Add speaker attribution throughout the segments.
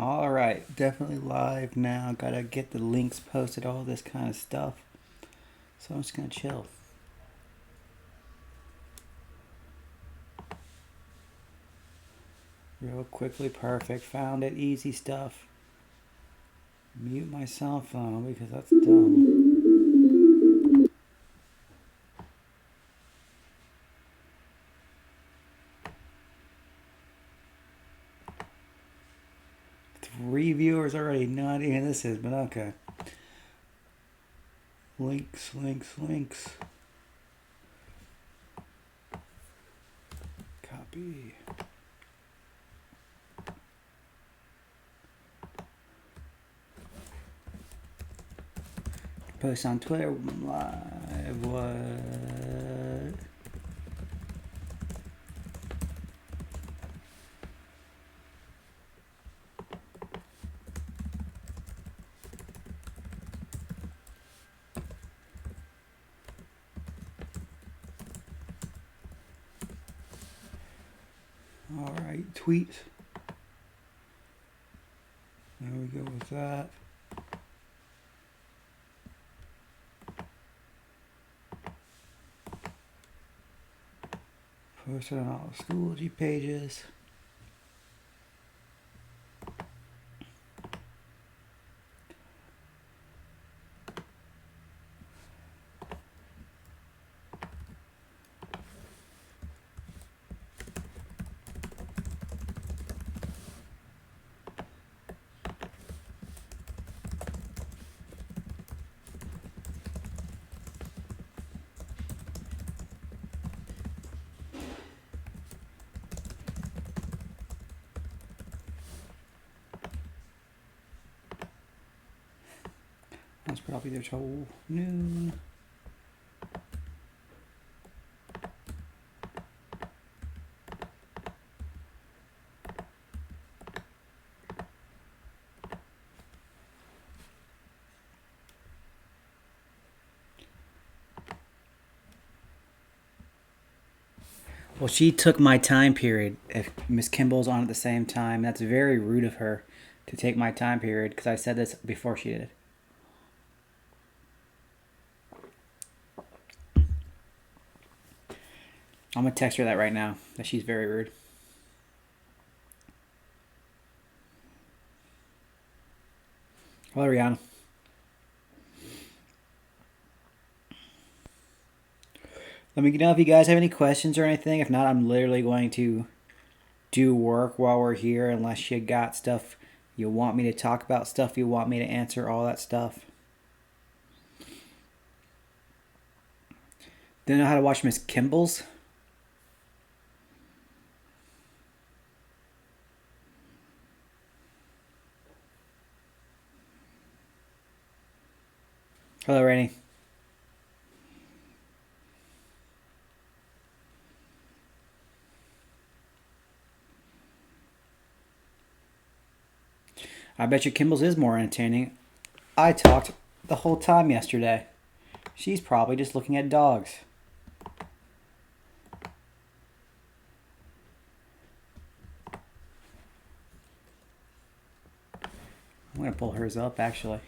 Speaker 1: All right, definitely live now. Gotta get the links posted, all this kind of stuff. So I'm just gonna chill. Real quickly, perfect. Found it, easy stuff. Mute my cell phone because that's dumb. 3 viewers already. No idea who this is, but okay. Links, links, links. Copy. Post on Twitter live. What? All right, tweet. There we go with that. Post it on all the Schoology pages. That's probably their whole noon. Well, she took my time period. If Miss Kimball's on at the same time, that's very rude of her to take my time period because I said this before she did. I'm going to text her that right now, that she's very rude. Hello, Rihanna. Let me know if you guys have any questions or anything. If not, I'm literally going to do work while we're here unless you got stuff you want me to talk about, stuff you want me to answer, all that stuff. Don't know how to watch Miss Kimball's? Hello, Rainey. I bet you Kimball's is more entertaining. I talked the whole time yesterday. She's probably just looking at dogs. I'm going to pull hers up, actually.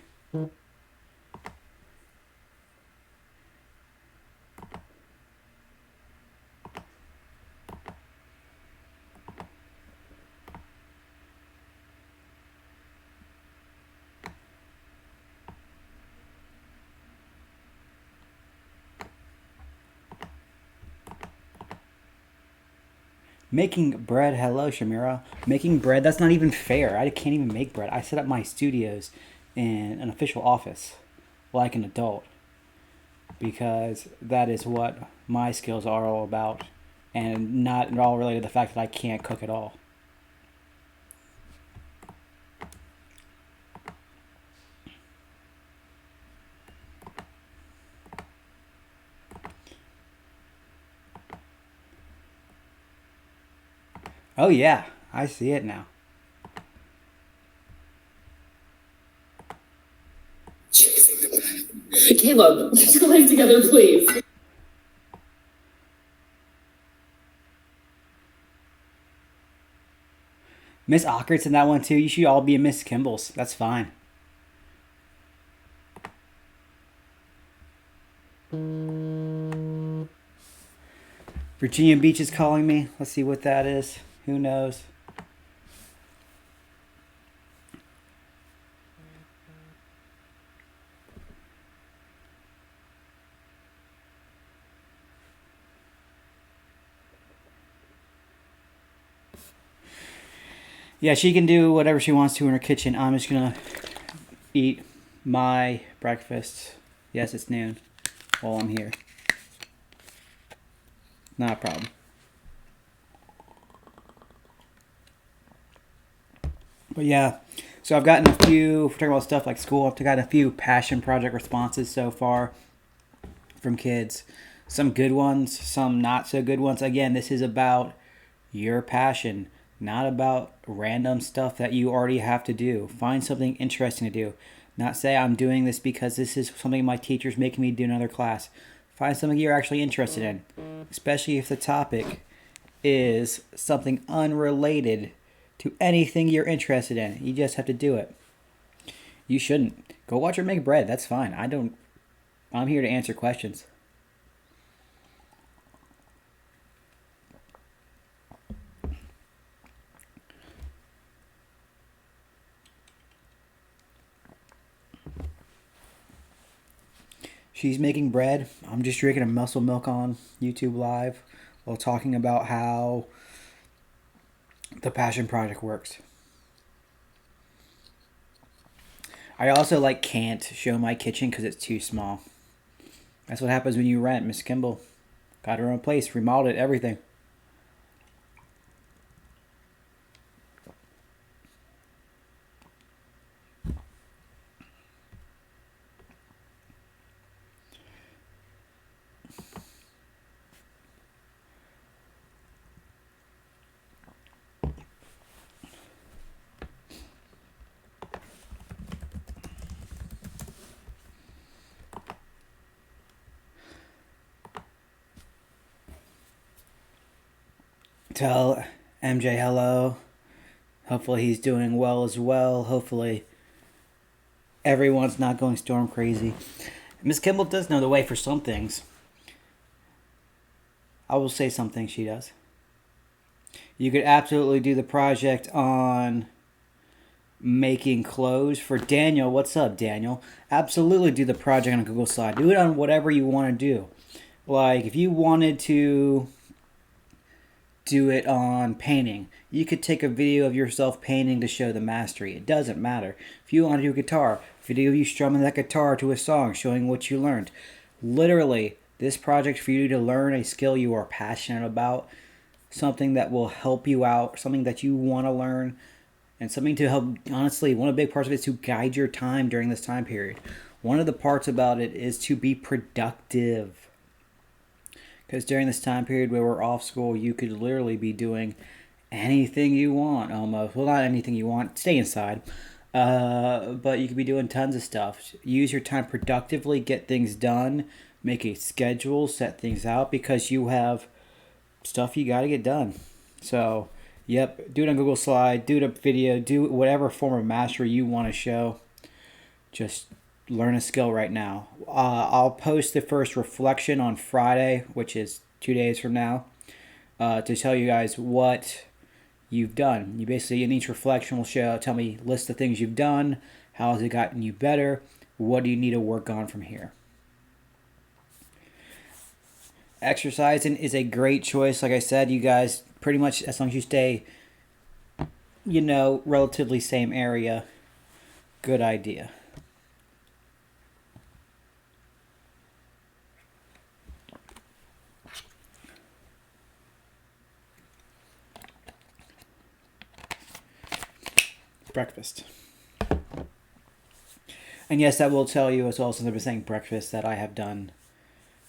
Speaker 1: Making bread, hello Shamira. Making bread, that's not even fair. I can't even make bread. I set up my studios in an official office like an adult because that is what my skills are all about and not at all related to the fact that I can't cook at all. Oh yeah, I see it now.
Speaker 2: Caleb, get your life together, please.
Speaker 1: Miss Ockert's in that one too. You should all be in Miss Kimball's. That's fine. Virginia Beach is calling me. Let's see what that is. Who knows? Yeah, she can do whatever she wants to in her kitchen. I'm just gonna eat my breakfast. Yes, it's noon while I'm here. Not a problem. But yeah, so I've gotten a few, if we're talking about stuff like school, I've gotten a few passion project responses so far from kids. Some good ones, some not so good ones. Again, this is about your passion, not about random stuff that you already have to do. Find something interesting to do. Not say I'm doing this because this is something my teacher's making me do in another class. Find something you're actually interested in, especially if the topic is something unrelated to anything you're interested in. You just have to do it. You shouldn't. Go watch her make bread. That's fine. I'm here to answer questions. She's making bread. I'm just drinking a muscle milk on YouTube Live while talking about how the Passion Project works. I also can't show my kitchen because it's too small. That's what happens when you rent. Miss Kimball got her own place, remodeled it, everything. Tell MJ hello. Hopefully he's doing well as well. Hopefully everyone's not going storm crazy. Miss Kimball does know the way for some things. I will say some things she does. You could absolutely do the project on making clothes for Daniel. What's up, Daniel? Absolutely do the project on Google Slide. Do it on whatever you want to do. Like if you wanted to do it on painting, you could take a video of yourself painting to show the mastery. It doesn't matter. If you want to do guitar, video of you strumming that guitar to a song, showing what you learned. Literally, this project for you to learn a skill you are passionate about, something that will help you out, something that you want to learn, and something to help, honestly, one of the big parts of it is to guide your time during this time period. One of the parts about it is to be productive. Because during this time period where we're off school, you could literally be doing anything you want almost. Well, not anything you want. Stay inside. But you could be doing tons of stuff. Use your time productively. Get things done. Make a schedule. Set things out because you have stuff you got to get done. So, yep. Do it on Google Slide. Do it a video. Do whatever form of mastery you want to show. Just learn a skill right now. I'll post the first reflection on Friday, which is 2 days from now, to tell you guys what you've done. You basically, in each reflection, will tell me, list the things you've done, how has it gotten you better, what do you need to work on from here. Exercising is a great choice. Like I said, you guys, pretty much as long as you stay, relatively same area, good idea. Breakfast. And yes, I will tell you as well, since I've been saying breakfast, that I have done.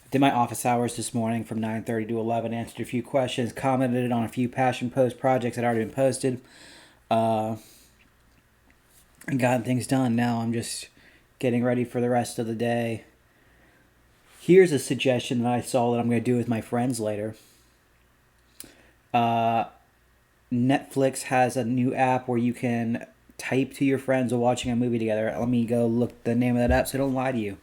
Speaker 1: Did my office hours this morning from 9:30 to 11. Answered a few questions, commented on a few passion post projects that had already been posted, and gotten things done. Now I'm just getting ready for the rest of the day. Here's a suggestion that I saw that I'm going to do with my friends later. Netflix has a new app where you can type to your friends while watching a movie together. Let me go look the name of that app so I don't lie to you.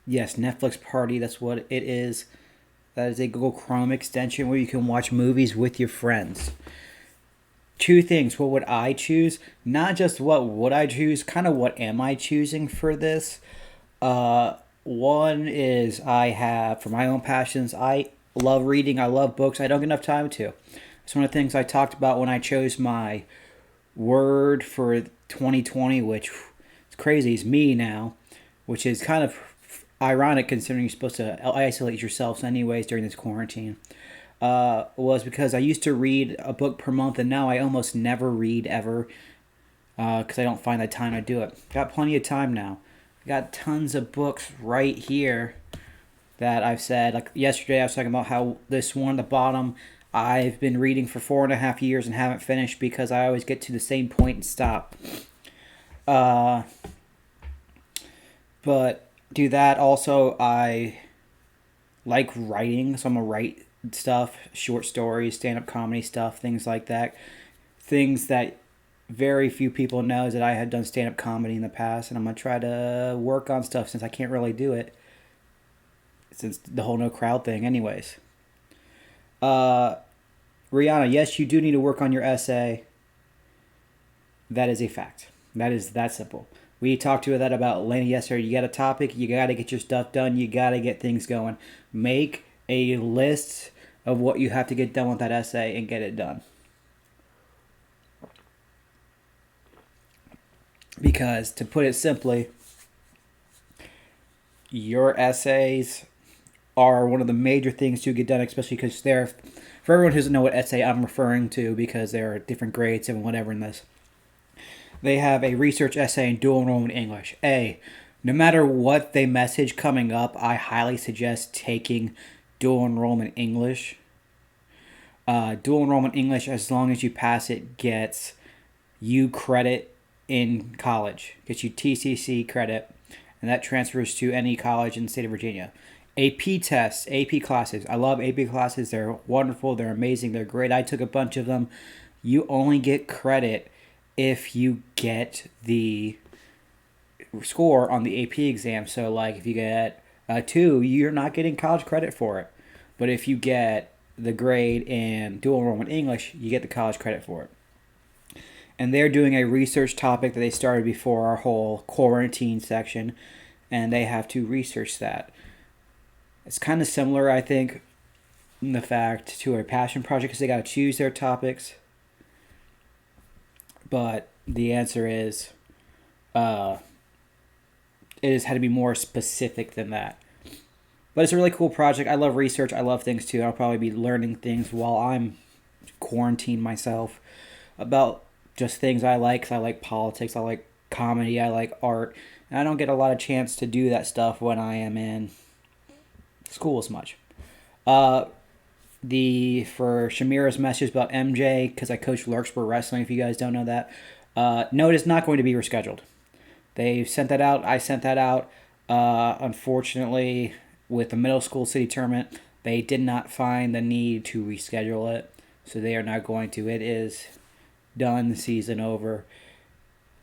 Speaker 1: Yes, Netflix Party, that's what it is. That is a Google Chrome extension where you can watch movies with your friends. Two things. What would I choose? Not just what would I choose, kind of what am I choosing for this? One is I have, for my own passions, I love reading, I love books, I don't get enough time to. It's one of the things I talked about when I chose my word for 2020, which is crazy, is me now, which is kind of ironic considering you're supposed to isolate yourselves anyways during this quarantine. Was because I used to read a book per month, and now I almost never read ever because I don't find the time to do it. Got plenty of time now. Got tons of books right here that I've said. Like yesterday, I was talking about how this one at the bottom I've been reading for 4.5 years and haven't finished because I always get to the same point and stop. Uh, but do that. Also, I like writing, so I'm gonna write stuff, short stories, stand-up comedy stuff, things like that. Things that very few people know is that I had done stand-up comedy in the past, and I'm gonna try to work on stuff since I can't really do it since the whole no crowd thing. Anyways, uh, Rihanna, yes, you do need to work on your essay. That is a fact. That is that simple. We talked to that about Lena yesterday. You got a topic, you got to get your stuff done, you got to get things going. Make a list of what you have to get done with that essay and get it done. Because, to put it simply, your essays are one of the major things to get done, especially because they're, for everyone who doesn't know what essay I'm referring to, because there are different grades and whatever in this, they have a research essay in dual enrollment English. No matter what they message coming up, I highly suggest taking dual enrollment English. Dual enrollment English, as long as you pass it, gets you credit in college, gets you TCC credit, and that transfers to any college in the state of Virginia. AP tests, AP classes. I love AP classes. They're wonderful. They're amazing. They're great. I took a bunch of them. You only get credit if you get the score on the AP exam. So, like, if you get a 2, you're not getting college credit for it. But if you get the grade in dual enrollment English, you get the college credit for it. And they're doing a research topic that they started before our whole quarantine section, and they have to research that. It's kind of similar, I think, in the fact to a passion project because they got to choose their topics. But the answer is, it has had to be more specific than that. But it's a really cool project. I love research. I love things too. I'll probably be learning things while I'm quarantined myself about just things I like. 'Cause I like politics. I like comedy. I like art. And I don't get a lot of chance to do that stuff when I am in school as much. Uh, for Shamira's message about MJ, because I coach Larkspur Wrestling, if you guys don't know that, no, it is not going to be rescheduled. They sent that out. I sent that out. Unfortunately, with the middle school city tournament, they did not find the need to reschedule it, so they are not going to. It is done, season over.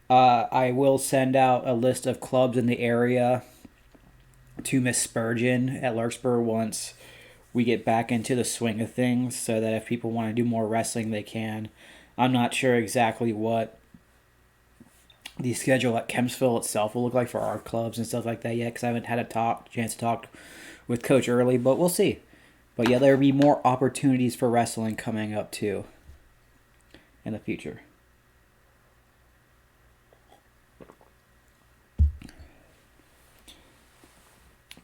Speaker 1: I will send out a list of clubs in the area to Miss Spurgeon at Larkspur once we get back into the swing of things, so that if people want to do more wrestling, they can. I'm not sure exactly what the schedule at Kempsville itself will look like for our clubs and stuff like that yet, because I haven't had a chance to talk with Coach Early, but we'll see. But yeah, there will be more opportunities for wrestling coming up too in the future.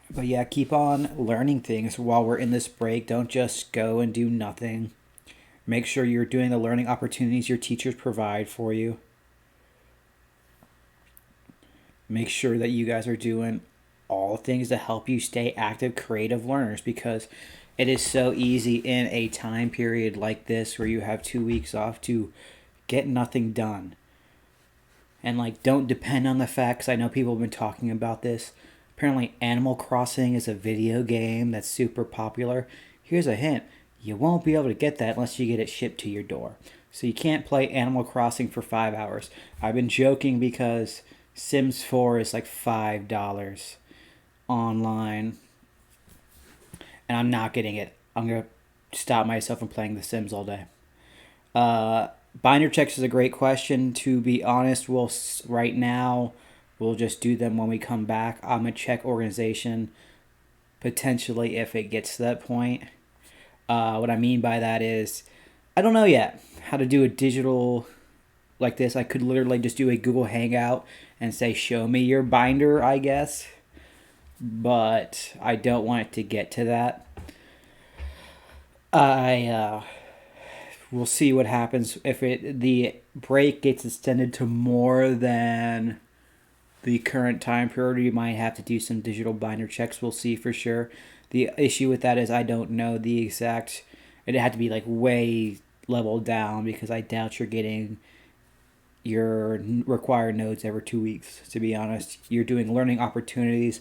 Speaker 1: But yeah, keep on learning things while we're in this break. Don't just go and do nothing. Make sure you're doing the learning opportunities your teachers provide for you. Make sure that you guys are doing all things to help you stay active, creative learners, because it is so easy in a time period like this where you have 2 weeks off to get nothing done. And like, don't depend on the facts. I know people have been talking about this. Apparently, Animal Crossing is a video game that's super popular. Here's a hint: you won't be able to get that unless you get it shipped to your door. So you can't play Animal Crossing for 5 hours. I've been joking because Sims 4 is like $5 online, and I'm not getting it. I'm gonna stop myself from playing The Sims all day. Uh, Binder checks is a great question. To be honest, right now we'll just do them when we come back. I'm gonna check organization potentially if it gets to that point. What I mean by that is I don't know yet how to do a digital like this. I could literally just do a Google Hangout and say, "Show me your binder," I guess, but I don't want it to get to that. I we'll see what happens if the break gets extended to more than the current time period. You might have to do some digital binder checks. We'll see for sure. The issue with that is I don't know the exact. It had to be like way leveled down because I doubt you're getting your required nodes every 2 weeks. To be honest, you're doing learning opportunities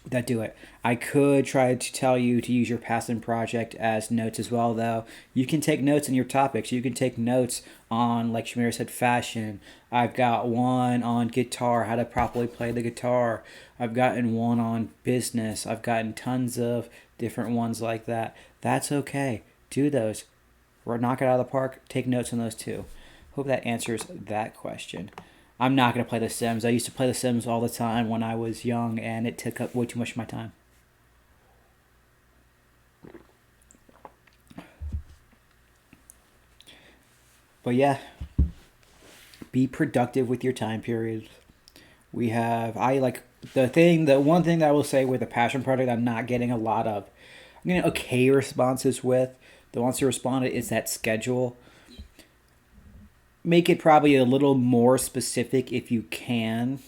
Speaker 1: that do it. I could try to tell you to use your passion project as notes as well, though. You can take notes in your topics. You can take notes on, like Shamira said, fashion. I've got one on guitar, how to properly play the guitar. I've gotten one on business. I've gotten tons of different ones like that. That's okay. Do those. Or knock it out of the park. Take notes on those too. Hope that answers that question. I'm not going to play The Sims. I used to play The Sims all the time when I was young, and it took up way too much of my time. But yeah, be productive with your time periods. The one thing that I will say with a passion project I'm not getting a lot of. I'm getting okay responses with. The ones who responded is that schedule. Make it probably a little more specific if you can,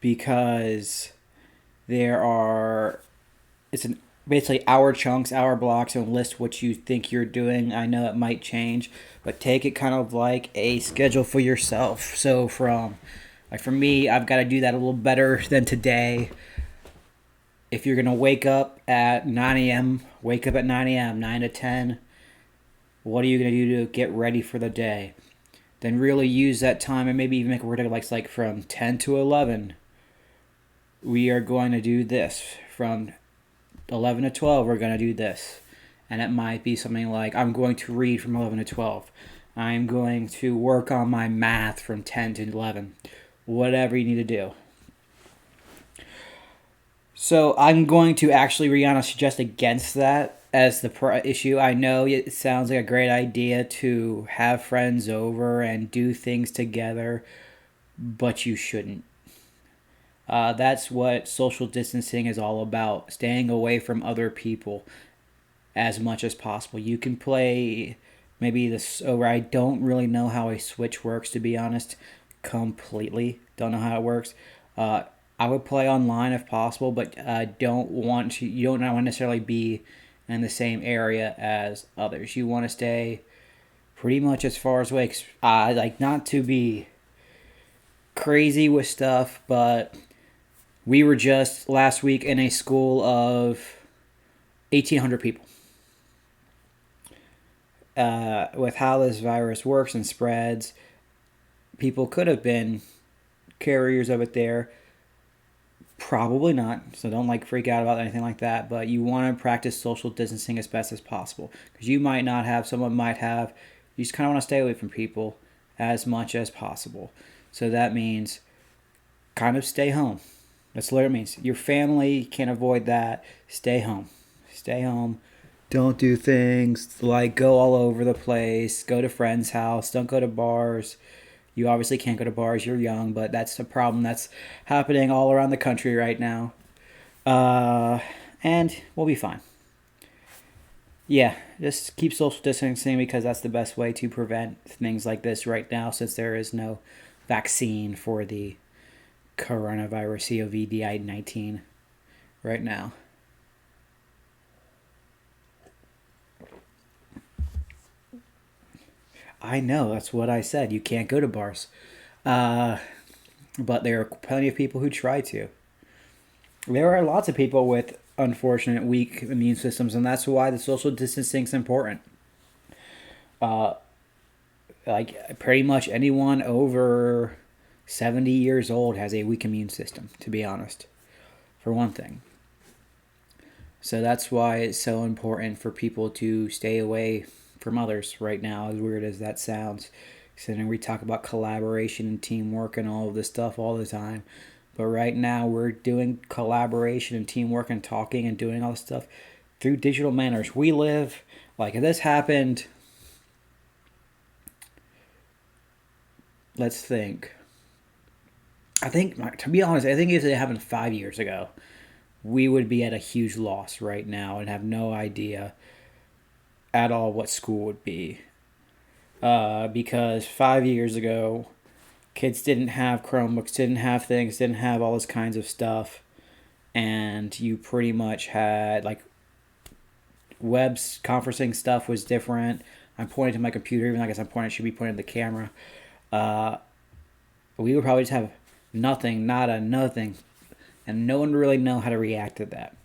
Speaker 1: because there are it's an basically hour chunks, hour blocks, and list what you think you're doing. I know it might change, but take it kind of like a schedule for yourself. So for me, I've got to do that a little better than today. If you're gonna wake up at 9 a.m., wake up at 9 a.m., 9 to 10. What are you going to do to get ready for the day? Then really use that time and maybe even make a word like from 10 to 11. We are going to do this. From 11 to 12, we're going to do this. And it might be something like, I'm going to read from 11 to 12. I'm going to work on my math from 10 to 11. Whatever you need to do. So I'm going to actually, Rihanna, suggest against that as the issue. I know it sounds like a great idea to have friends over and do things together, but you shouldn't. That's what social distancing is all about, staying away from other people as much as possible. You can play maybe this over. I don't really know how a Switch works, to be honest, completely. Don't know how it works. I would play online if possible, but don't want to. You don't want to necessarily be in the same area as others. You want to stay pretty much as far as away. Like not to be crazy with stuff, but we were just last week in a school of 1,800 people. With how this virus works and spreads, people could have been carriers of it there. Probably not, so don't freak out about anything like that, but you want to practice social distancing as best as possible, because you might not have, someone might have. You just kind of want to stay away from people as much as possible. So that means kind of stay home. That's what it means. Your family can't avoid that. Stay home. Stay home. Don't do things like go all over the place, go to friends' house, don't go to bars. You obviously can't go to bars, you're young, but that's a problem that's happening all around the country right now. And we'll be fine. Yeah, just keep social distancing, because that's the best way to prevent things like this right now, since there is no vaccine for the coronavirus, COVID-19, right now. I know, that's what I said. You can't go to bars. Uh, but there are plenty of people who try to. There are lots of people with unfortunate weak immune systems, and that's why the social distancing is important. Uh, like pretty much anyone over 70 years old has a weak immune system, to be honest, for one thing. So that's why it's so important for people to stay away from others right now, as weird as that sounds. Considering we talk about collaboration and teamwork and all of this stuff all the time. But right now we're doing collaboration and teamwork and talking and doing all this stuff through digital manners. We live, like if this happened, let's think. I think, to be honest, I think if it happened 5 years ago, we would be at a huge loss right now and have no idea at all what school would be. Because 5 years ago, kids didn't have Chromebooks, didn't have things, didn't have all this kinds of stuff. And you pretty much had, like, web's conferencing stuff was different. I'm pointing to my computer, even though I guess I'm pointing, should be pointing to the camera. Uh, we would probably just have nothing, nada, nothing. And no one would really know how to react to that.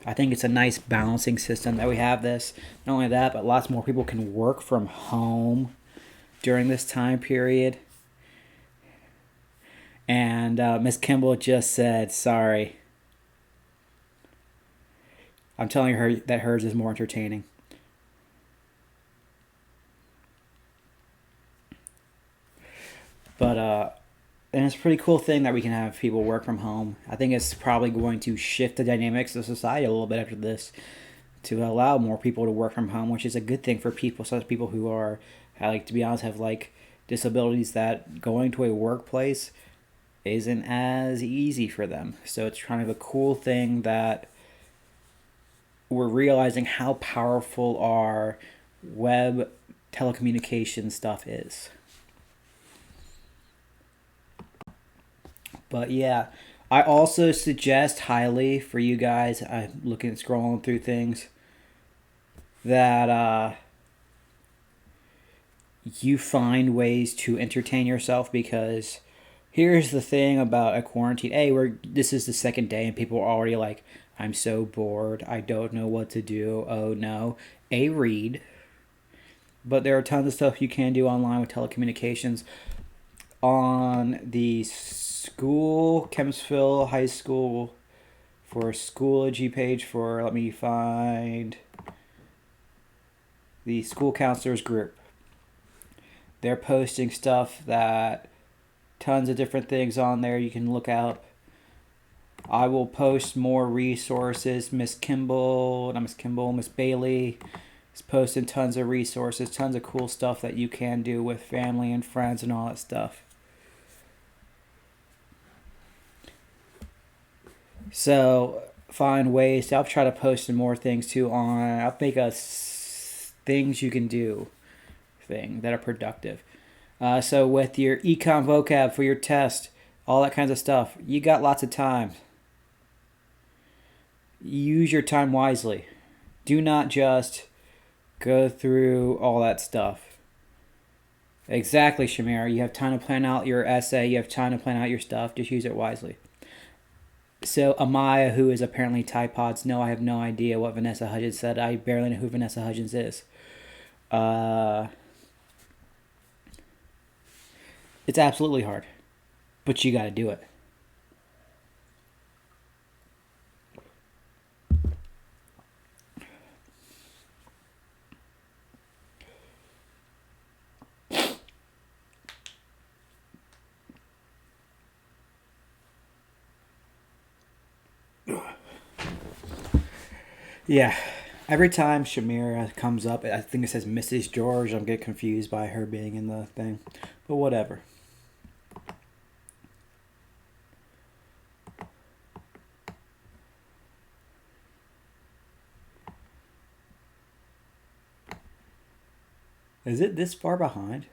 Speaker 1: I think it's a nice balancing system that we have this. Not only that, but lots more people can work from home during this time period. And Miss Kimball just said, sorry. I'm telling her that hers is more entertaining. But, and it's a pretty cool thing that we can have people work from home. I think it's probably going to shift the dynamics of society a little bit after this to allow more people to work from home, which is a good thing for people, such people who are, like, to be honest, have like disabilities that going to a workplace isn't as easy for them. So it's kind of a cool thing that we're realizing how powerful our web telecommunication stuff is. But yeah, I also suggest highly for you guys, I'm looking at scrolling through things, that you find ways to entertain yourself, because here's the thing about a quarantine. This is the second day and people are already like, I'm so bored. I don't know what to do. Oh no. Read. But there are tons of stuff you can do online with telecommunications. On the school, Kempsville High School, for Schoology page for, let me find the school counselors group. They're posting stuff that tons of different things on there you can look out. I will post more resources. Miss Bailey is posting tons of resources, tons of cool stuff that you can do with family and friends and all that stuff. So find ways. I'll try to post some more things too on. I'll make a things you can do thing that are productive. So with your econ vocab for your test, all that kinds of stuff, you got lots of time. Use your time wisely. Do not just go through all that stuff. Exactly, Shamira. You have time to plan out your essay. You have time to plan out your stuff. Just use it wisely. So Amaya, who is apparently Tide Pods, no, I have no idea what Vanessa Hudgens said. I barely know who Vanessa Hudgens is. It's absolutely hard, but you got to do it. Yeah. Every time Shamira comes up, I think it says Mrs. George. I'm getting confused by her being in the thing. But whatever. Is it this far behind?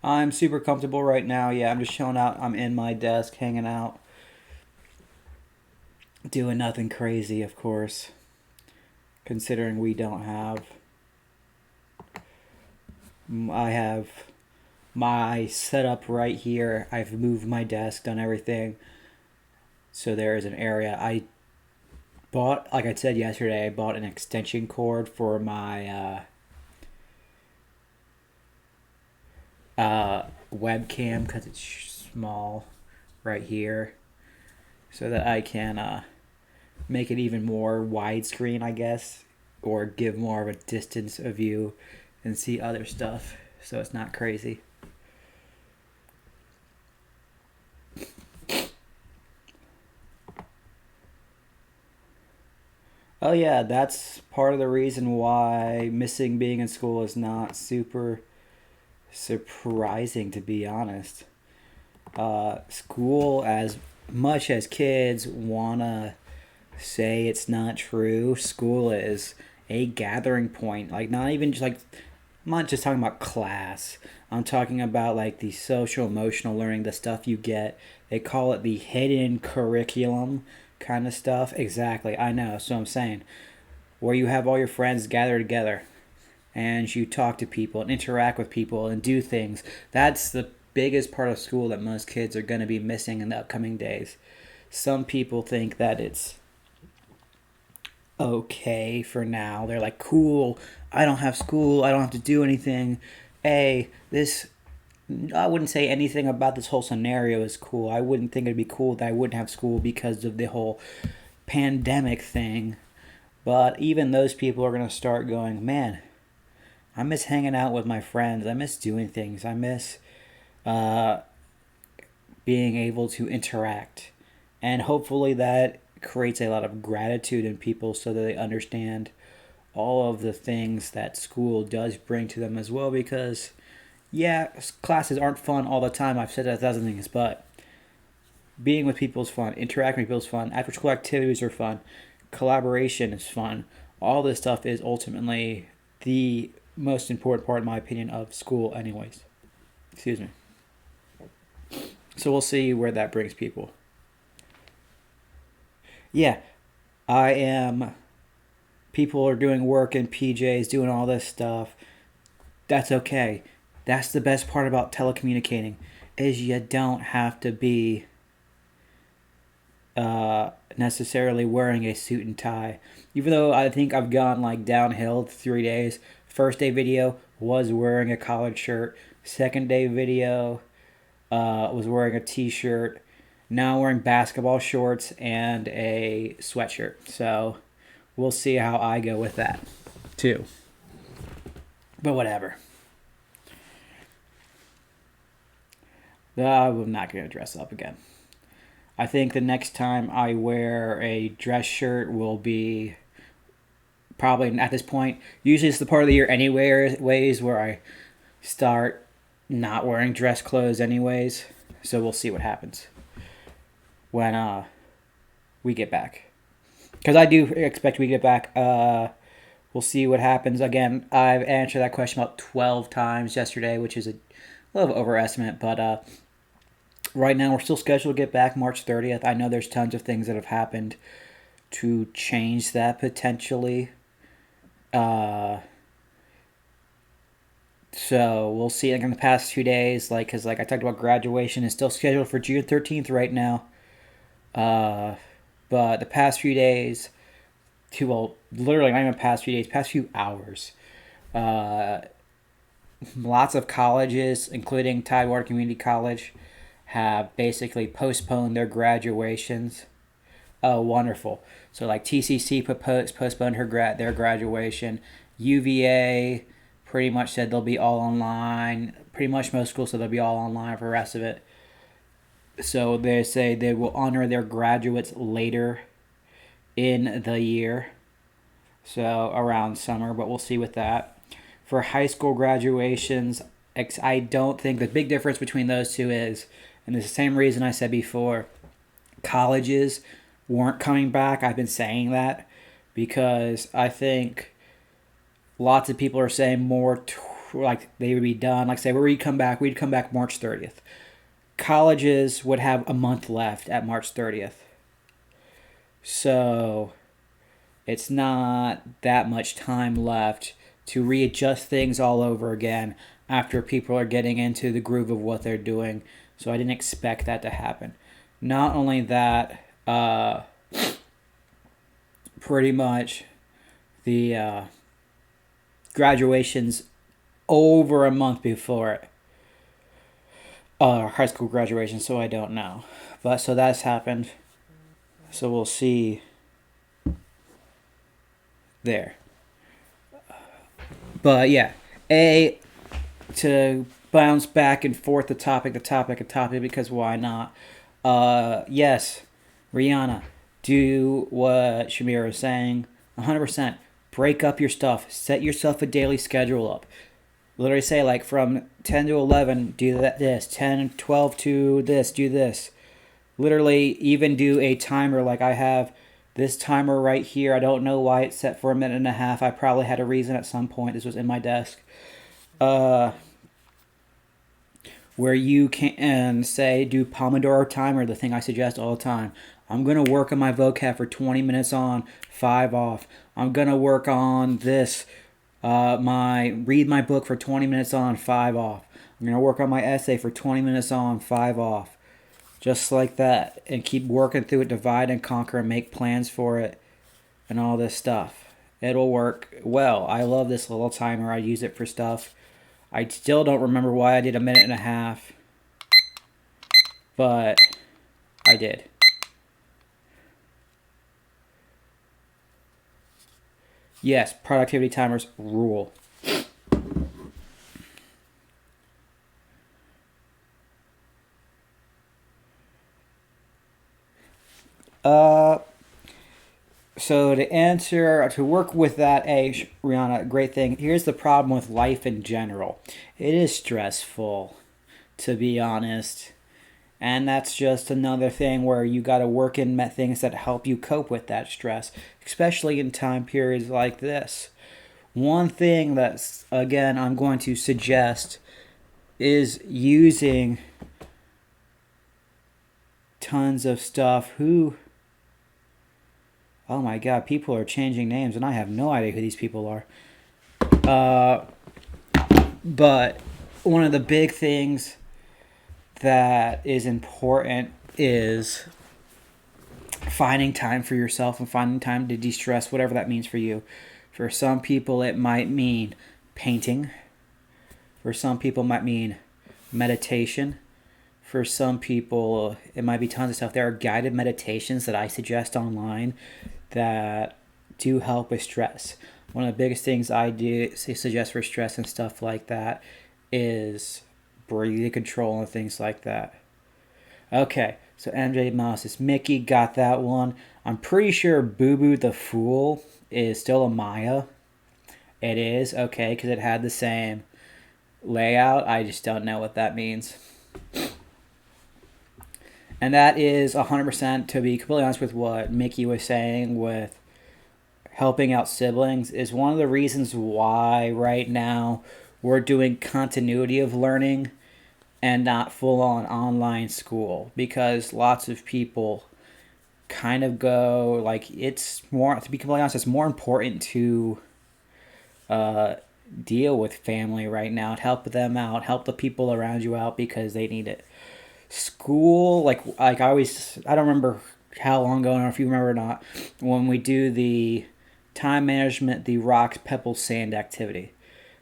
Speaker 1: I'm super comfortable right now. Yeah, I'm just chilling out. I'm in my desk, hanging out. Doing nothing crazy, of course. considering we don't have. I have my setup right here. I've moved my desk, done everything. So there is an area. I bought, like I said yesterday, I bought an extension cord for my webcam because it's small right here, so that I can make it even more widescreen, I guess, or give more of a distance of view and see other stuff, so it's not crazy. Oh yeah, that's part of the reason why missing being in school is not super surprising, to be honest. School, as much as kids wanna say it's not true, school is a gathering point. Like, not even just like, I'm not just talking about class. I'm talking about like the social emotional learning, the stuff you get. They call it the hidden curriculum kind of stuff. Exactly, I know. So I'm saying, where you have all your friends gather together and you talk to people and interact with people and do things. That's the biggest part of school that most kids are going to be missing in the upcoming days. Some people think that it's okay for now. They're like, cool, I don't have school, I don't have to do anything. This, I wouldn't say anything about this whole scenario is cool. I wouldn't think it'd be cool that I wouldn't have school because of the whole pandemic thing. But even those people are going to start going, man, I miss hanging out with my friends. I miss doing things. I miss uh, being able to interact. And hopefully that creates a lot of gratitude in people so that they understand all of the things that school does bring to them as well. Because, yeah, classes aren't fun all the time. I've said that a thousand things, but being with people is fun. Interacting with people is fun. After school activities are fun. Collaboration is fun. All this stuff is ultimately the most important part, in my opinion, of school, anyways. Excuse me. So we'll see where that brings people. Yeah, I am. People are doing work in PJs, doing all this stuff. That's okay. That's the best part about telecommunicating, is you don't have to be necessarily wearing a suit and tie. Even though I think I've gone like downhill 3 days. First day video was wearing a collared shirt. Second day video was wearing a t-shirt. Now I'm wearing basketball shorts and a sweatshirt. So we'll see how I go with that too. But whatever. I'm not going to dress up again. I think the next time I wear a dress shirt will be probably at this point. Usually it's the part of the year anyways where I start not wearing dress clothes anyways. So we'll see what happens when we get back. Because I do expect we get back. We'll see what happens. Again, I've answered that question about 12 times yesterday, which is a little overestimate, but right now we're still scheduled to get back March 30th. I know there's tons of things that have happened to change that potentially. So we'll see. Like in the past 2 days, because I talked about, graduation is still scheduled for June 13th right now. But the past few days, literally not even past few days, past few hours, lots of colleges, including Tidewater Community College, have basically postponed their graduations. Oh, wonderful! So like TCC postponed their graduation. UVA pretty much said they'll be all online. Pretty much most schools said they'll be all online for the rest of it. So they say they will honor their graduates later in the year. So around summer, but we'll see with that. For high school graduations, I don't think the big difference between those two is, and it's the same reason I said before, colleges weren't coming back. I've been saying that because I think lots of people are saying like they would be done. Like say, we'd come back March 30th. Colleges would have a month left at March 30th. So It's not that much time left to readjust things all over again after people are getting into the groove of what they're doing. So I didn't expect that to happen. Not only that, pretty much the graduation's over a month before it. High school graduation, so I don't know. But so that's happened. So we'll see there. But yeah, to bounce back and forth the topic, because why not? Yes, Rihanna, do what Shamira is saying. 100%. Break up your stuff. Set yourself a daily schedule up. Literally say, like, from 10 to 11, do this. 10, 12 to this, do this. Literally, even do a timer like I have this timer right here. I don't know why it's set for a minute and a half. I probably had a reason at some point. This was in my desk. Where you can say, do Pomodoro timer, the thing I suggest all the time. I'm going to work on my vocab for 20 minutes on, 5 off. I'm going to work on this, read my book for 20 minutes on, 5 off. I'm going to work on my essay for 20 minutes on, 5 off. Just like that. And keep working through it, divide and conquer, and make plans for it, and all this stuff. It'll work well. I love this little timer. I use it for stuff. I still don't remember why I did a minute and a half, but I did. Yes, productivity timers rule. So to work with that, Rihanna, great thing. Here's the problem with life in general. It is stressful, to be honest. And that's just another thing where you got to work in things that help you cope with that stress, especially in time periods like this. One thing that's, again, I'm going to suggest is using tons of stuff. Oh my god, people are changing names and I have no idea who these people are. But one of the big things that is important is finding time for yourself and finding time to de-stress, whatever that means for you. For some people, it might mean painting. For some people, it might mean meditation. For some people, it might be tons of stuff. There are guided meditations that I suggest online that do help with stress. One of the biggest things I do suggest for stress and stuff like that is breathing control and things like that. Okay, so MJ Mouse is Mickey, got that one. I'm pretty sure Boo Boo the Fool is still a Maya. It is, okay, because it had the same layout. I just don't know what that means. And that is 100%, to be completely honest with what Mickey was saying with helping out siblings, is one of the reasons why right now we're doing continuity of learning and not full-on online school, because lots of people kind of go, like, it's more, to be completely honest, it's more important to deal with family right now and help them out, help the people around you out because they need it. School, like I don't remember how long ago, or if you remember or not, when we do the time management, the rocks, pebbles, sand activity.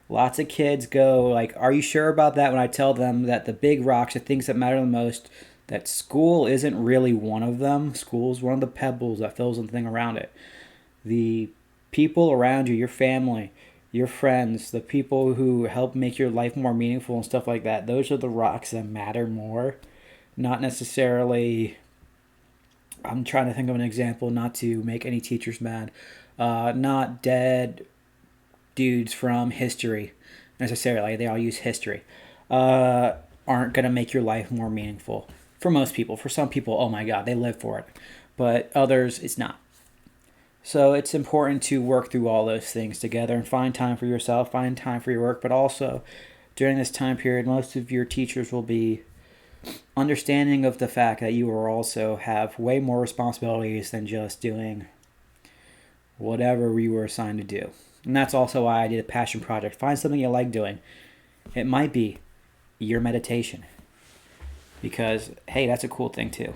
Speaker 1: Lots of kids go like, are you sure about that? When I tell them that the big rocks, the things that matter the most, that school isn't really one of them. School's one of the pebbles that fills the thing around it. The people around you, your family, your friends, the people who help make your life more meaningful and stuff like that, those are the rocks that matter more. Not necessarily, I'm trying to think of an example not to make any teachers mad. Not dead dudes from history necessarily. They all use history. Aren't going to make your life more meaningful. For most people. For some people, oh my god, they live for it. But others, it's not. So it's important to work through all those things together and find time for yourself, find time for your work, but also during this time period, most of your teachers will be understanding of the fact that you will also have way more responsibilities than just doing whatever you were assigned to do. And that's also why I did a passion project. Find something you like doing. It might be your meditation. Because, hey, that's a cool thing too.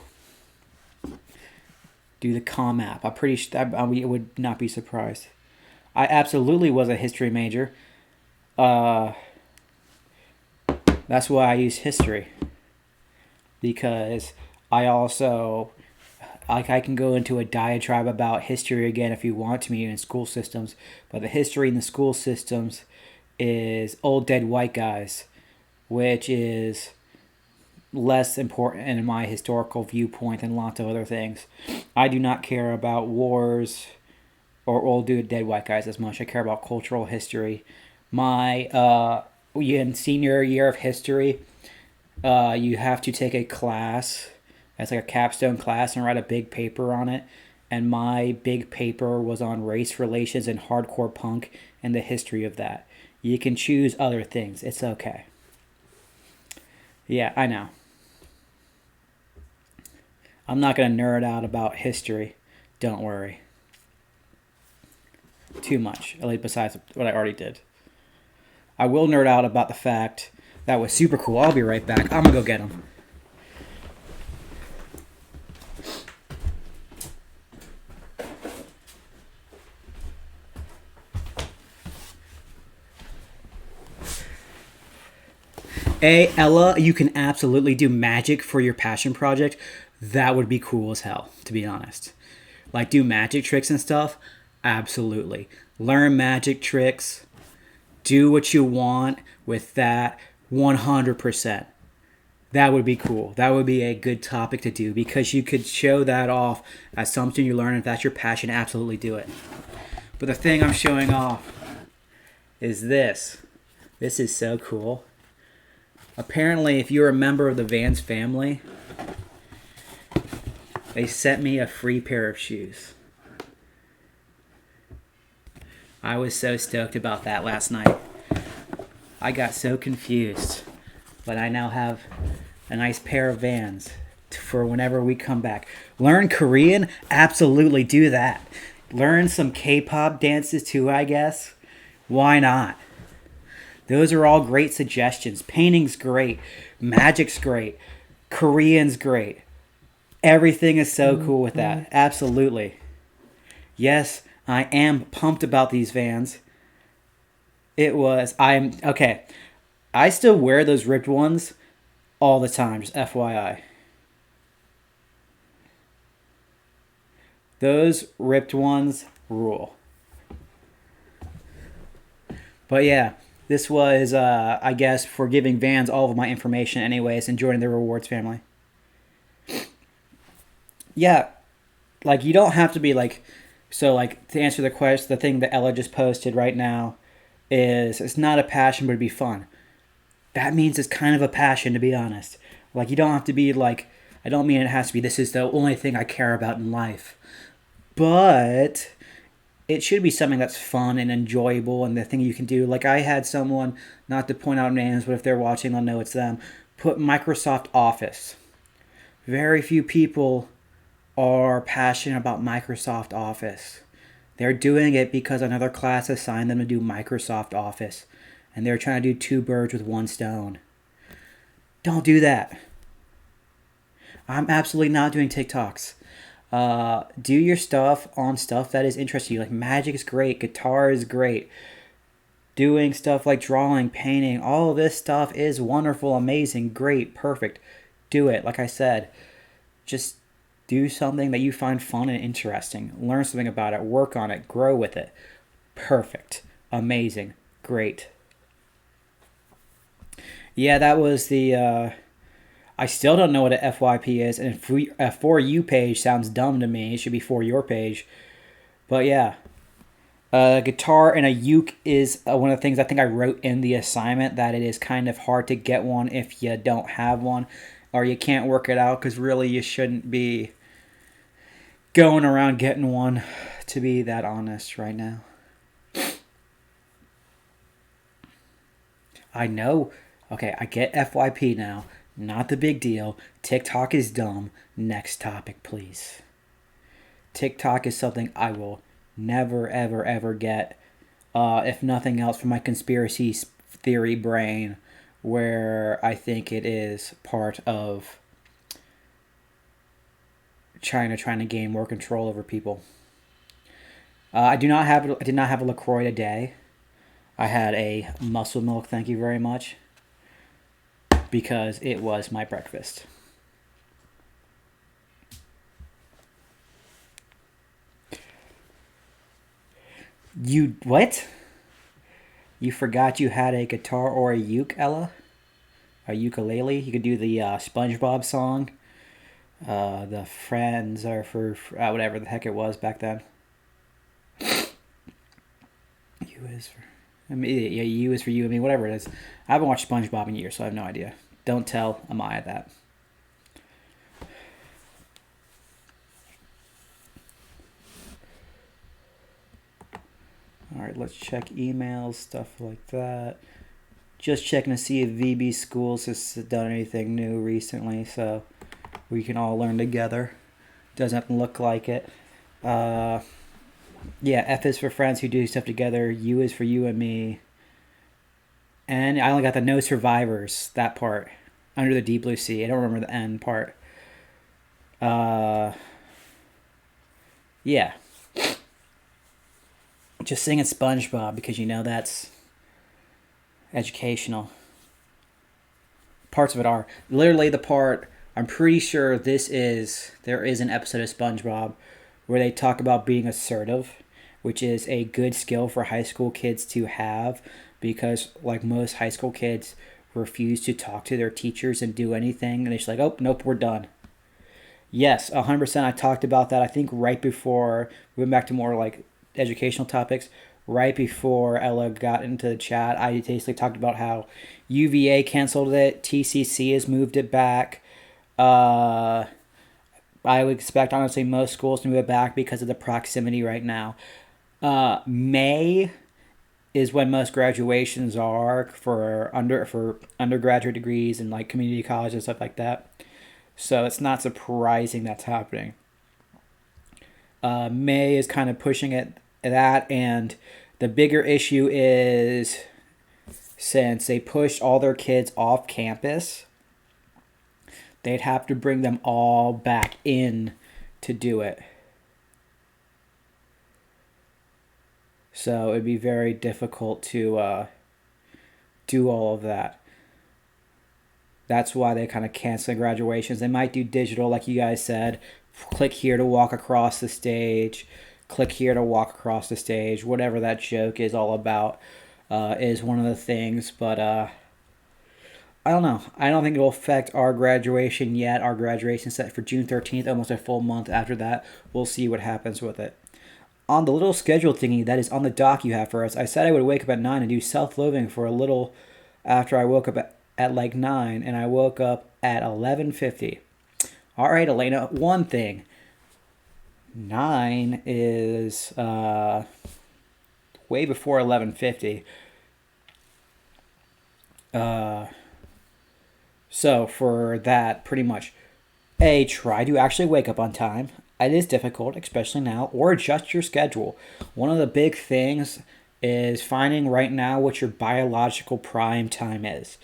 Speaker 1: Do the Calm app. I would not be surprised. I absolutely was a history major. That's why I use history. Because I can go into a diatribe about history again if you want me in school systems, but the history in the school systems is old dead white guys, which is less important in my historical viewpoint than lots of other things. I do not care about wars or old dead white guys as much. I care about cultural history. My in senior year of history, you have to take a class that's like a capstone class and write a big paper on it. And my big paper was on race relations and hardcore punk and the history of that. You can choose other things. It's okay. Yeah, I know. I'm not going to nerd out about history. Don't worry. Too much, at least besides what I already did. I will nerd out about the fact that was super cool. I'll be right back. I'm going to go get them. Hey, Ella, you can absolutely do magic for your passion project. That would be cool as hell, to be honest. Like, do magic tricks and stuff? Absolutely. Learn magic tricks. Do what you want with that 100%. That would be cool. That would be a good topic to do because you could show that off as something you learn. If that's your passion, absolutely do it. But the thing I'm showing off is this. This is so cool. Apparently, if you're a member of the Vance family, they sent me a free pair of shoes. I was so stoked about that last night. I got so confused. But I now have a nice pair of Vans for whenever we come back. Learn Korean? Absolutely do that. Learn some K-pop dances too, I guess. Why not? Those are all great suggestions. Painting's great. Magic's great. Korean's great. Everything is so cool with that. Absolutely. Yes, I am pumped about these Vans. Okay. I still wear those ripped ones all the time, just FYI. Those ripped ones rule. But yeah, this was, I guess, for giving Vans all of my information anyways and joining the rewards family. Yeah, like, you don't have to be like, so like, to answer the question, the thing that Ella just posted right now is, it's not a passion, but it'd be fun. That means it's kind of a passion, to be honest. Like, you don't have to be like, I don't mean it has to be, this is the only thing I care about in life. But it should be something that's fun and enjoyable and the thing you can do. Like, I had someone, not to point out names, but if they're watching, they'll know it's them, put Microsoft Office. Very few people are passionate about Microsoft Office. They're doing it because another class assigned them to do Microsoft Office. And they're trying to do two birds with one stone. Don't do that. I'm absolutely not doing TikToks. Do your stuff on stuff that is interesting. Like, magic is great. Guitar is great. Doing stuff like drawing, painting, all of this stuff is wonderful, amazing, great, perfect. Do it. Like I said, just do something that you find fun and interesting. Learn something about it. Work on it. Grow with it. Perfect. Amazing. Great. Yeah, that was the, I still don't know what an FYP is, and a For You page sounds dumb to me. It should be For Your page. But yeah. Guitar and a uke is one of the things I think I wrote in the assignment, that it is kind of hard to get one if you don't have one, or you can't work it out, because really you shouldn't be going around getting one, to be that honest right now. I know. Okay, I get FYP now. Not the big deal. TikTok is dumb. Next topic, please. TikTok is something I will never, ever, ever get, if nothing else, from my conspiracy theory brain, where I think it is part of China trying to gain more control over people. I did not have a LaCroix today. I had a muscle milk. Thank you very much, because it was my breakfast. You what? You forgot you had a guitar or a uke, Ella? A ukulele? You could do the SpongeBob song. The friends are for whatever the heck it was back then. U is for. I mean, yeah, U is for you. I mean, whatever it is. I haven't watched SpongeBob in years, so I have no idea. Don't tell Amaya that. All right, let's check emails, stuff like that. Just checking to see if VB Schools has done anything new recently, so we can all learn together. Doesn't look like it. Yeah, F is for friends who do stuff together. U is for you and me. And I only got the no survivors, that part. Under the deep blue sea. I don't remember the N part. Uh, yeah. Just singing SpongeBob because you know that's educational. Parts of it are. Literally the part, I'm pretty sure there is an episode of SpongeBob where they talk about being assertive, which is a good skill for high school kids to have because, like most high school kids, refuse to talk to their teachers and do anything. And they're just like, oh, nope, we're done. Yes, 100%. I talked about that, I think, right before we went back to more like educational topics. Right before Ella got into the chat, I basically talked about how UVA canceled it, TCC has moved it back. I would expect, honestly, most schools to move it back because of the proximity right now. May is when most graduations are for undergraduate degrees and like community colleges and stuff like that. So it's not surprising that's happening. May is kind of pushing it that, and the bigger issue is since they pushed all their kids off campus, they'd have to bring them all back in to do it. So it'd be very difficult to do all of that. That's why they kind of cancel graduations. They might do digital, like you guys said. Click here to walk across the stage. Click here to walk across the stage. Whatever that joke is all about is one of the things. But I don't know. I don't think it will affect our graduation yet. Our graduation set for June 13th, almost a full month after that. We'll see what happens with it. On the little schedule thingy that is on the dock you have for us, I said I would wake up at 9 and do self-loathing for a little after I woke up at like 9, and I woke up at 11:50. All right, Elena, one thing. 9 is way before 11:50. So for that, pretty much, try to actually wake up on time. It is difficult, especially now, or adjust your schedule. One of the big things is finding right now what your biological prime time is.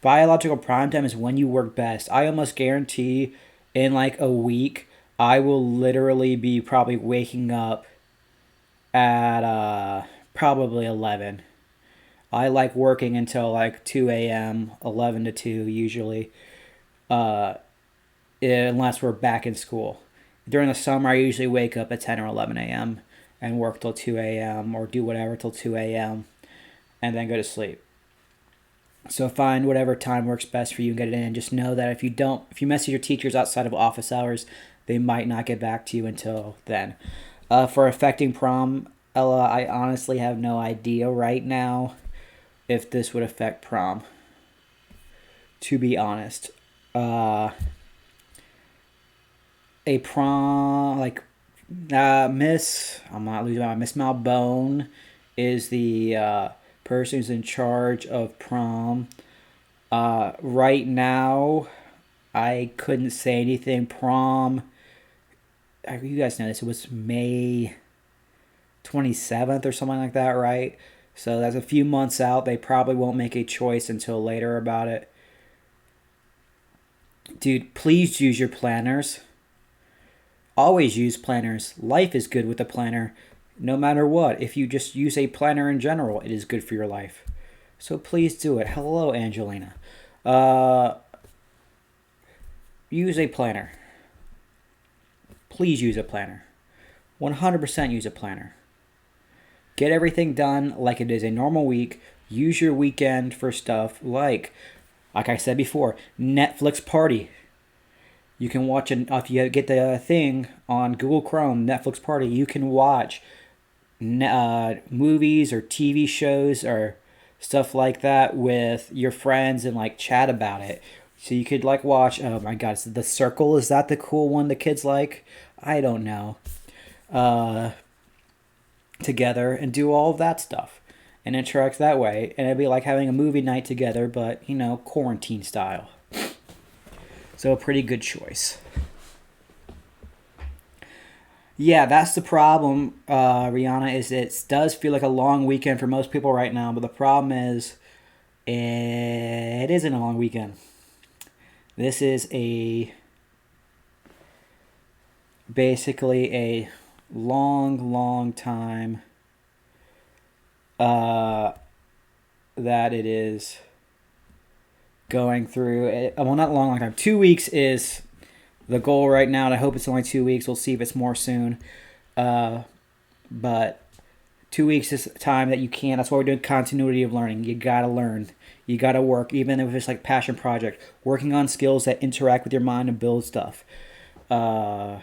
Speaker 1: Biological prime time is when you work best. I almost guarantee in like a week, I will literally be probably waking up at probably 11. I like working until like 2 a.m., 11 to 2 usually, unless we're back in school. During the summer, I usually wake up at 10 or 11 a.m. and work till 2 a.m. or do whatever till 2 a.m. and then go to sleep. So find whatever time works best for you and get it in. Just know that if you message your teachers outside of office hours, they might not get back to you until then. For affecting prom, Ella, I honestly have no idea right now if this would affect prom. To be honest. A prom, like, I'm not losing my Miss Malbone is the person who's in charge of prom. Right now, I couldn't say anything. Prom, you guys know this, it was May 27th or something like that, right? So that's a few months out. They probably won't make a choice until later about it. Dude, please use your planners. Always use planners. Life is good with a planner. No matter what, if you just use a planner in general, it is good for your life. So please do it. Hello, Angelina. Uh, use a planner. Please use a planner. 100% use a planner. Get everything done like it is a normal week. Use your weekend for stuff like I said before, Netflix party. You can watch if you get the thing on Google Chrome, Netflix party. You can watch movies or TV shows or stuff like that with your friends and like chat about it. So you could like watch. Oh my God, The Circle, is that the cool one the kids like? I don't know. Together and do all of that stuff and interact that way, and it'd be like having a movie night together, but quarantine style. So a pretty good choice. Yeah, that's the problem, Rihanna, is it does feel like a long weekend for most people right now, but the problem is it isn't a long weekend. This is basically a long time that it is going through it. Well, not long time. 2 weeks is the goal right now, and I hope it's only 2 weeks. We'll see if it's more soon. But 2 weeks is time that you can. That's why we're doing continuity of learning. You gotta learn. You gotta work, even if it's like passion project, working on skills that interact with your mind and build stuff. I'll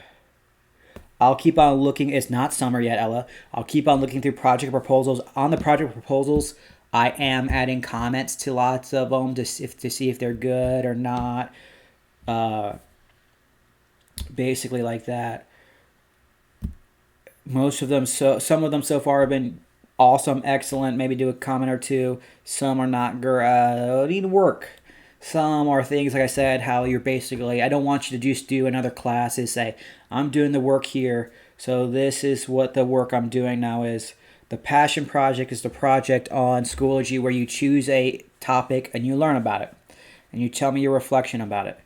Speaker 1: keep on looking. It's not summer yet, Ella. I'll keep on looking through project proposals. On the project proposals, I am adding comments to lots of them to see if they're good or not. Basically like that. Most of them, some of them so far have been awesome, excellent. Maybe do a comment or two. Some are not good. Need work. Some are things like I said, how you're basically. I don't want you to just do another class. Is say I'm doing the work here, so this is what the work I'm doing now is. The passion project is the project on Schoology where you choose a topic and you learn about it, and you tell me your reflection about it.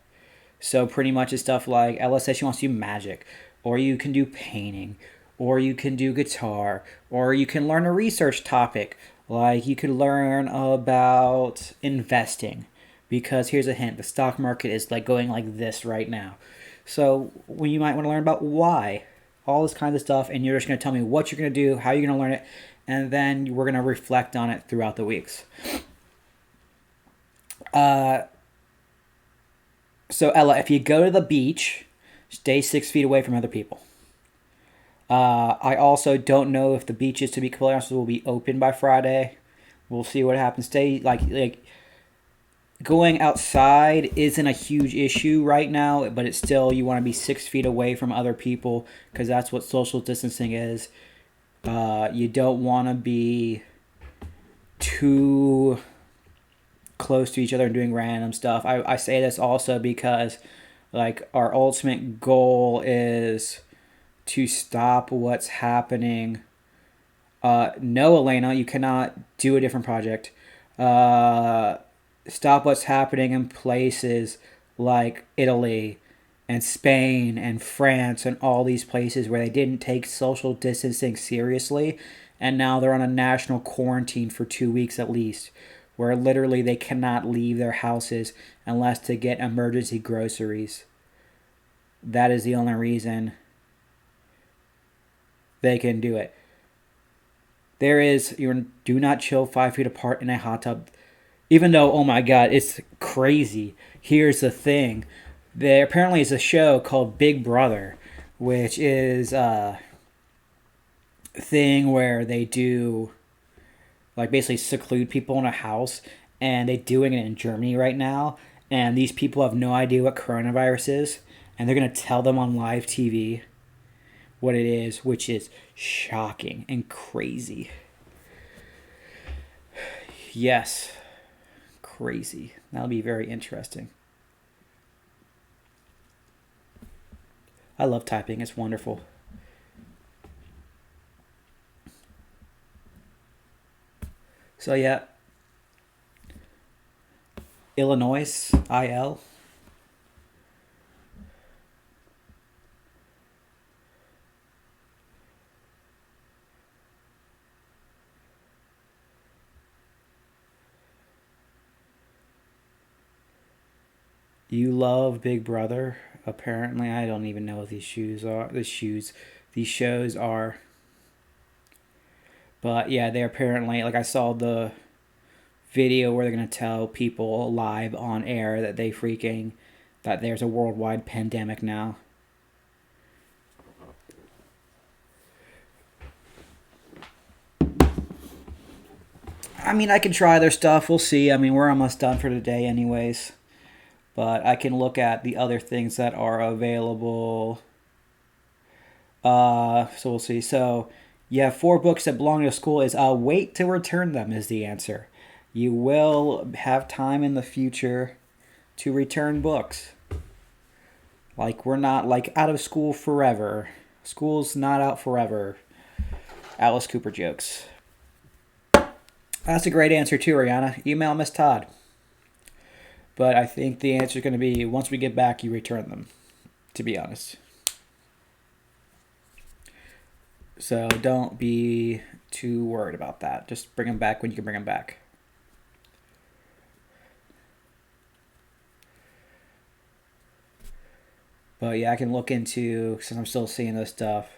Speaker 1: So pretty much it's stuff like Ella says she wants to do magic, or you can do painting, or you can do guitar, or you can learn a research topic, like you could learn about investing. Because here's a hint, the stock market is like going like this right now. So you might want to learn about why, all this kind of stuff, and you're just going to tell me what you're going to do, how you're going to learn it, and then we're going to reflect on it throughout the weeks. So Ella, if you go to the beach, stay 6 feet away from other people. I also don't know if the beaches, to be completely honest, will be open by Friday. We'll see what happens. Stay like going outside isn't a huge issue right now, but it's still, you want to be 6 feet away from other people because that's what social distancing is. You don't want to be too close to each other and doing random stuff. I say this also because like our ultimate goal is to stop what's happening. No, Elena, you cannot do a different project. Stop what's happening in places like Italy and Spain and France and all these places where they didn't take social distancing seriously, and now they're on a national quarantine for 2 weeks at least, where literally they cannot leave their houses unless to get emergency groceries. That is the only reason they can do it. There is, you do not chill 5 feet apart in a hot tub. Even though, oh my God, it's crazy. Here's the thing. There apparently is a show called Big Brother, which is a thing where they do, like, basically seclude people in a house, and they're doing it in Germany right now, and these people have no idea what coronavirus is, and they're going to tell them on live TV what it is, which is shocking and crazy. Yes. Crazy. That'll be very interesting. I love typing. It's wonderful. So yeah, Illinois, IL. You love Big Brother. Apparently, I don't even know what these shoes are. These shows are. But yeah, they apparently, like, I saw the video where they're gonna tell people live on air that there's a worldwide pandemic now. I mean, I can try their stuff. We'll see. I mean, we're almost done for today, anyways. But I can look at the other things that are available. So we'll see. So you have 4 books that belong to school. Is wait to return them is the answer. You will have time in the future to return books. Like, we're not like out of school forever. School's not out forever. Alice Cooper jokes. That's a great answer too, Rihanna. Email Miss Todd. But I think the answer is going to be once we get back, you return them, to be honest. So don't be too worried about that. Just bring them back when you can bring them back. But yeah, I can look into, since I'm still seeing this stuff.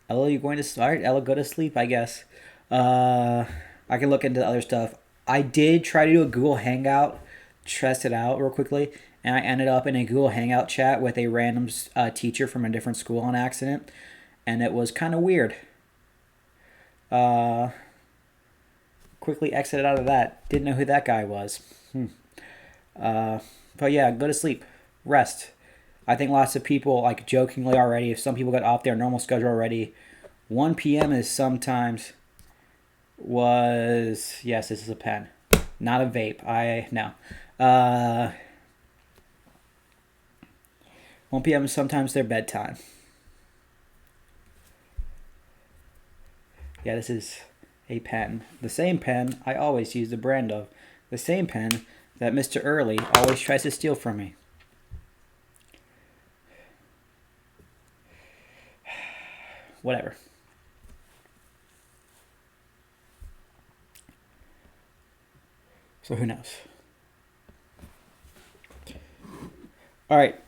Speaker 1: Ella, you going to start? Ella, go to sleep, I guess. I can look into other stuff. I did try to do a Google Hangout, test it out real quickly, and I ended up in a Google Hangout chat with a random teacher from a different school on accident, and it was kind of weird. Quickly exited out of that. Didn't know who that guy was. But yeah, go to sleep. Rest. I think lots of people, like, jokingly already, if some people got off their normal schedule already, 1 p.m. is sometimes was, yes, this is a pen, not a vape. No. 1 p.m. is sometimes their bedtime. Yeah, this is a pen. The same pen I always use the brand of. The same pen that Mr. Early always tries to steal from me. Whatever. So who knows? All right.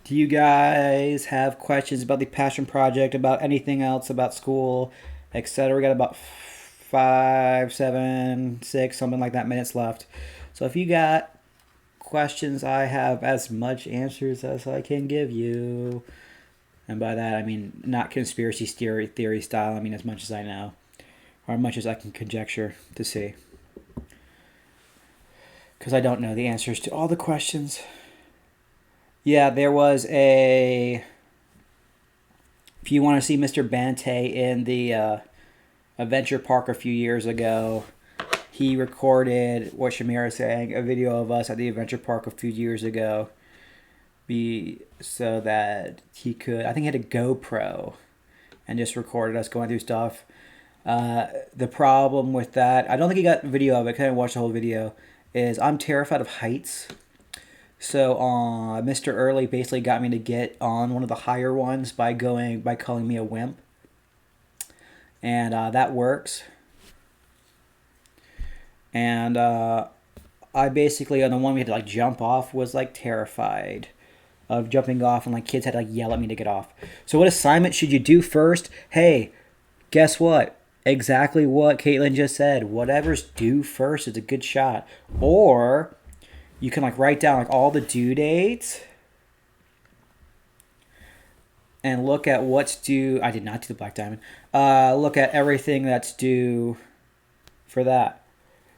Speaker 1: Do you guys have questions about the passion project, about anything else, about school, etc.? We got about 5, 7, 6, something like that minutes left. So if you got questions, I have as much answers as I can give you. And by that, I mean not conspiracy theory style. I mean as much as I know, or as much as I can conjecture to see. Because I don't know the answers to all the questions. Yeah, there was a... If you want to see Mr. Bante in the Adventure Park a few years ago, he recorded what Shamira's saying, a video of us at the Adventure Park a few years ago. So that he could, I think he had a GoPro and just recorded us going through stuff. The problem with that, I don't think he got video of it, I couldn't watch the whole video, is I'm terrified of heights. So Mr. Early basically got me to get on one of the higher ones by calling me a wimp. And that works. And I basically, on the one we had to like jump off, was like terrified of jumping off, and like kids had to like yell at me to get off. So what assignment should you do first? Hey, guess what? Exactly what Caitlin just said. Whatever's due first is a good shot. Or you can like write down like all the due dates and look at what's due. I did not do the Black Diamond. Look at everything that's due for that.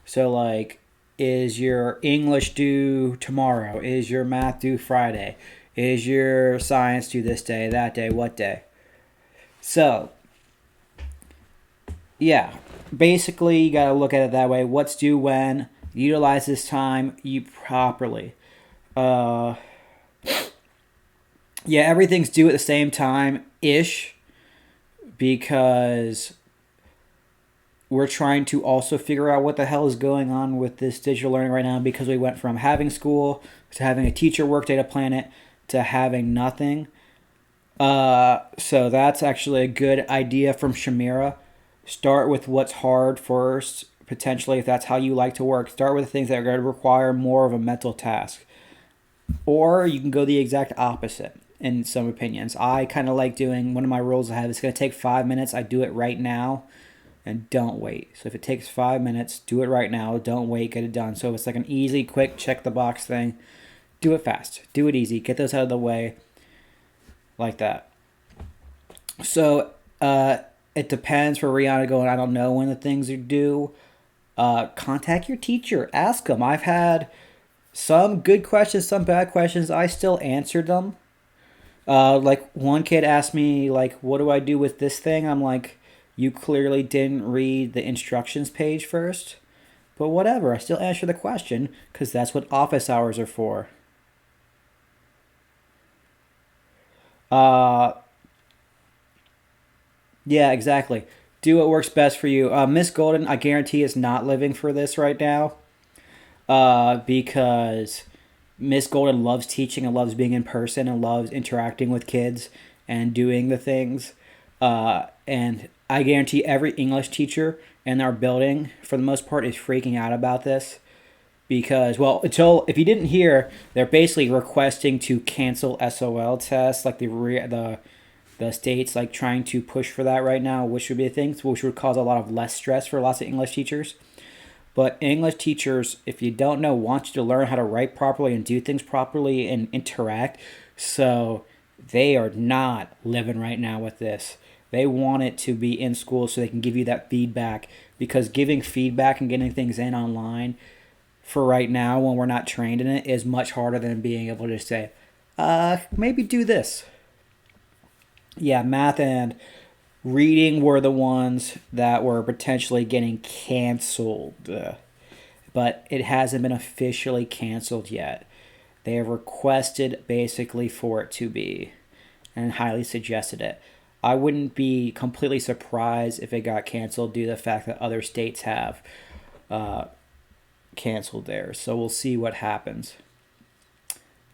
Speaker 1: So like, is your English due tomorrow? Is your math due Friday? Is your science due this day, that day, what day? So, yeah, basically you got to look at it that way. What's due when? Utilize this time properly. Yeah, everything's due at the same time-ish because we're trying to also figure out what the hell is going on with this digital learning right now because we went from having school to having a teacher workday to plan it to having nothing. So that's actually a good idea from Shamira. Start with what's hard first, potentially, if that's how you like to work. Start with the things that are going to require more of a mental task. Or you can go the exact opposite in some opinions. I kind of like doing one of my rules I have. It's going to take 5 minutes. I do it right now and don't wait. So if it takes 5 minutes, do it right now. Don't wait, get it done. So if it's like an easy, quick, check the box thing, do it fast. Do it easy. Get those out of the way like that. So it depends for Rihanna going, I don't know when the things are due. Contact your teacher. Ask them. I've had some good questions, some bad questions. I still answered them. Like one kid asked me, like, what do I do with this thing? I'm like, you clearly didn't read the instructions page first. But whatever, I still answer the question because that's what office hours are for. Uh, yeah, exactly. Do what works best for you. Miss Golden, I guarantee, is not living for this right now. Because Miss Golden loves teaching and loves being in person and loves interacting with kids and doing the things. And I guarantee every English teacher in our building, for the most part, is freaking out about this because, well, until if you didn't hear, they're basically requesting to cancel SOL tests, like the states like trying to push for that right now, which would be a thing, which would cause a lot of less stress for lots of English teachers. But English teachers, if you don't know, want you to learn how to write properly and do things properly and interact. So they are not living right now with this. They want it to be in school so they can give you that feedback because giving feedback and getting things in online for right now when we're not trained in it is much harder than being able to say, maybe do this. Yeah, math and reading were the ones that were potentially getting canceled, but it hasn't been officially canceled yet. They have requested basically for it to be and highly suggested it. I wouldn't be completely surprised if it got canceled due to the fact that other states have uh, canceled theirs. So we'll see what happens.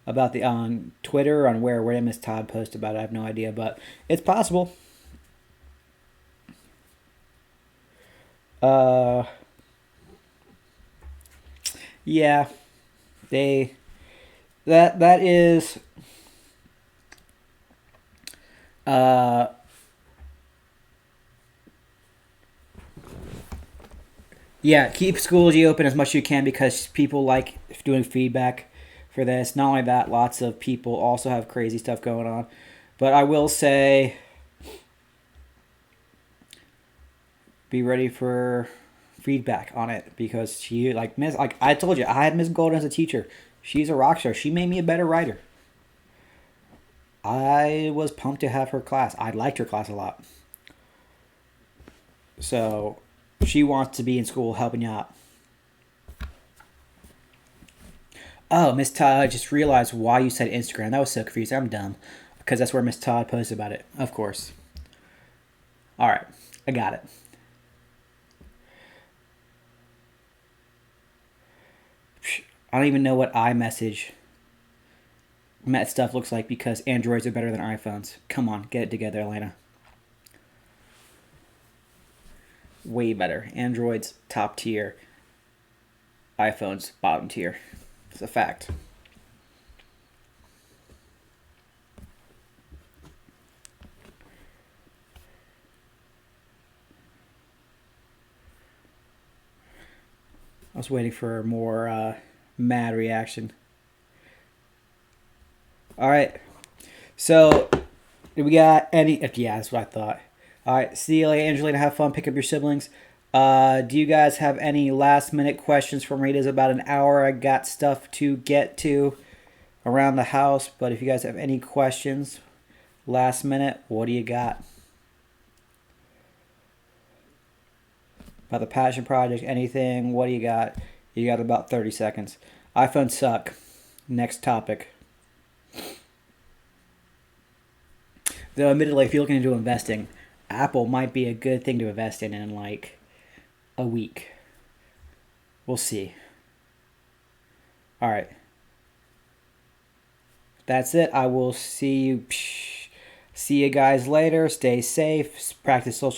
Speaker 1: About the on Twitter, on where did Miss Todd post about it, I have no idea, but it's possible. Uh, yeah, they that is uh yeah, keep Schoology open as much as you can because people like doing feedback for this. Not only that, lots of people also have crazy stuff going on. But I will say, be ready for feedback on it because she like I told you, I had Miss Golden as a teacher. She's a rock star. She made me a better writer. I was pumped to have her class. I liked her class a lot. So she wants to be in school helping you out. Oh, Miss Todd, I just realized why you said Instagram. That was so confusing. I'm dumb. Because that's where Miss Todd posted about it. Of course. Alright. I got it. I don't even know what iMessage Met stuff looks like because Androids are better than iPhones. Come on, get it together, Elena. Way better. Androids, top tier. iPhones, bottom tier. It's a fact. I was waiting for more mad reaction. All right. So, do we got any? Yeah, that's what I thought. All right. See you later, Angelina. Have fun. Pick up your siblings. Do you guys have any last minute questions for me? It is about an hour. I got stuff to get to around the house. But if you guys have any questions, last minute, what do you got? About the passion project, anything? What do you got? You got about 30 seconds. iPhones suck. Next topic. Though, admittedly, if you're looking into investing, Apple might be a good thing to invest in like a week. We'll see. All right. That's it. I will see you. See you guys later. Stay safe. Practice social